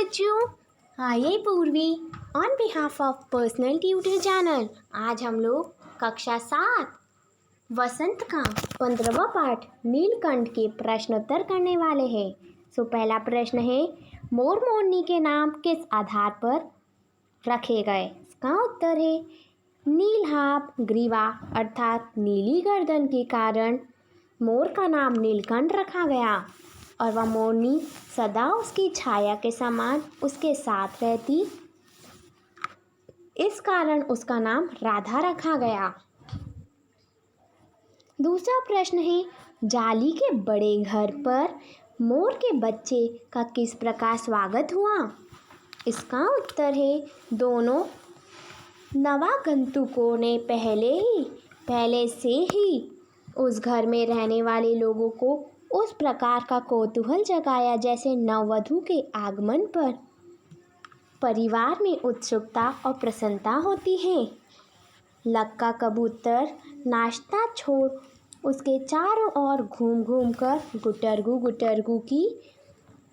बच्चों, आइए पूर्वी on behalf of personal tutor channel. आज हम लोग कक्षा 7 वसंत का 15वां पाठ नीलकंठ के प्रश्नोत्तर करने वाले हैं। पहला प्रश्न है, मोर मोरनी के नाम किस आधार पर रखे गए? इसका उत्तर है नीलहाप ग्रीवा अर्थात नीली गर्दन के कारण मोर का नाम नीलकंठ रखा गया और वह मोरनी सदा उसकी छाया के समान उसके साथ रहती, इस कारण उसका नाम राधा रखा गया। दूसरा प्रश्न है, जाली के बड़े घर पर मोर के बच्चे का किस प्रकार स्वागत हुआ? इसका उत्तर है दोनों नवागंतुकों ने पहले से ही उस घर में रहने वाले लोगों को उस प्रकार का कौतूहल जगाया जैसे नववधू के आगमन पर परिवार में उत्सुकता और प्रसन्नता होती है। लक्का कबूतर नाश्ता छोड़ उसके चारों ओर घूम घूम कर गुटरगू गुटरगू की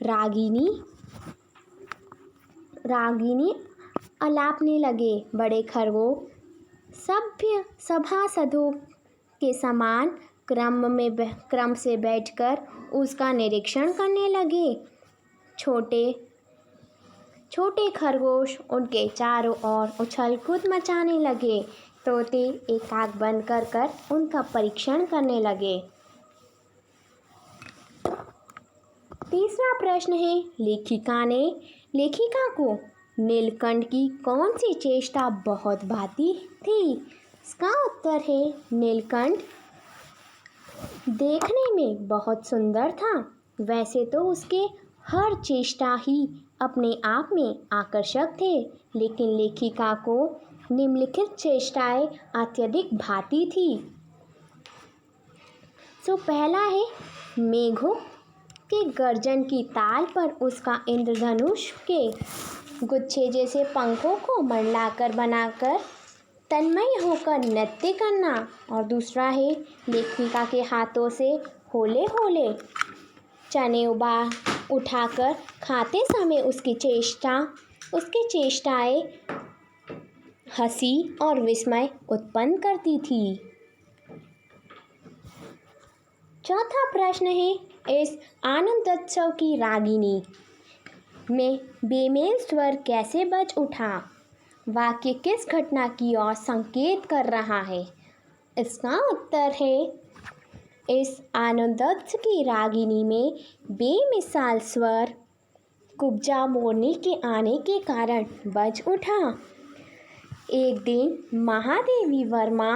रागिनी अलापने लगे। बड़े खरगोश सभ्य सभासदों के समान क्रम से बैठकर उसका निरीक्षण करने लगे। छोटे खरगोश उनके चारों ओर उछल कूद मचाने लगे। तोते एक आँख बंद कर उनका परीक्षण करने लगे। तीसरा प्रश्न है, लेखिका को नीलकंठ की कौन सी चेष्टा बहुत भाती थी? इसका उत्तर है नीलकंठ देखने में बहुत सुंदर था। वैसे तो उसके हर चेष्टा ही अपने आप में आकर्षक थे, लेकिन लेखिका को निम्नलिखित चेष्टाएं अत्यधिक भाती थी। पहला है, मेघों के गर्जन की ताल पर उसका इंद्रधनुष के गुच्छे जैसे पंखों को मंडलाकर बनाकर तन्मय होकर नृत्य करना। और दूसरा है, लेखिका के हाथों से होले होले चने उठाकर खाते समय उसकी चेष्टाएं हंसी और विस्मय उत्पन्न करती थी। चौथा प्रश्न है, इस आनंदोत्सव की रागिनी में बेमेल स्वर कैसे बज उठा? वाक्य किस घटना की ओर संकेत कर रहा है? इसका उत्तर है, इस आनंदोत्सव की रागिनी में बेमिसाल स्वर कुब्जा मोरनी के आने के कारण बज उठा। एक दिन महादेवी वर्मा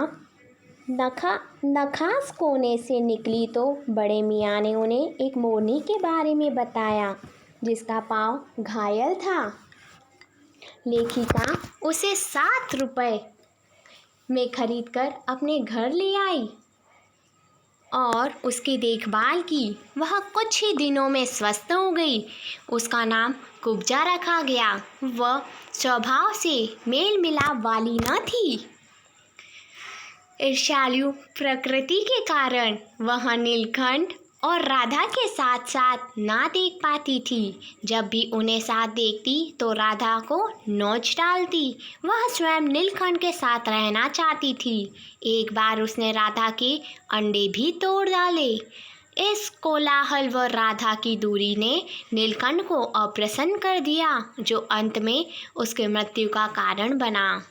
नखास कोने से निकली तो बड़े मियाँ ने उन्हें एक मोरनी के बारे में बताया जिसका पाँव घायल था। लेखिका उसे 7 रुपये में खरीदकर अपने घर ले आई और उसकी देखभाल की। वह कुछ ही दिनों में स्वस्थ हो गई। उसका नाम कुब्जा रखा गया। वह स्वभाव से मेल मिलाप वाली न थी। ईर्ष्यालु प्रकृति के कारण वह नीलकंठ और राधा के साथ साथ ना देख पाती थी। जब भी उन्हें साथ देखती तो राधा को नोच डालती। वह स्वयं नीलकंठ के साथ रहना चाहती थी। एक बार उसने राधा के अंडे भी तोड़ डाले। इस कोलाहल व राधा की दूरी ने नीलकंठ को अप्रसन्न कर दिया, जो अंत में उसके मृत्यु का कारण बना।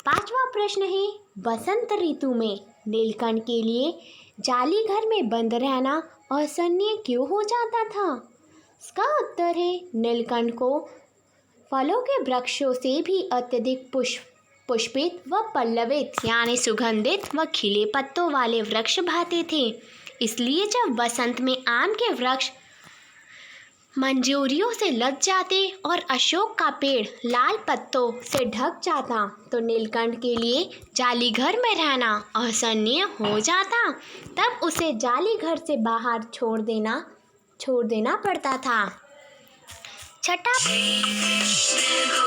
पांचवा प्रश्न है, बसंत ऋतु में नीलकंठ के लिए जाली घर में बंद रहना असहनीय क्यों हो जाता था? इसका उत्तर है, नीलकंठ को फलों के वृक्षों से भी अत्यधिक पुष्पित व पल्लवित यानी सुगंधित व खिले पत्तों वाले वृक्ष भाते थे। इसलिए जब बसंत में आम के वृक्ष मंजूरियों से लग जाते और अशोक का पेड़ लाल पत्तों से ढक जाता तो नीलकंठ के लिए जाली घर में रहना असहनीय हो जाता। तब उसे जाली घर से बाहर छोड़ देना पड़ता था। छठा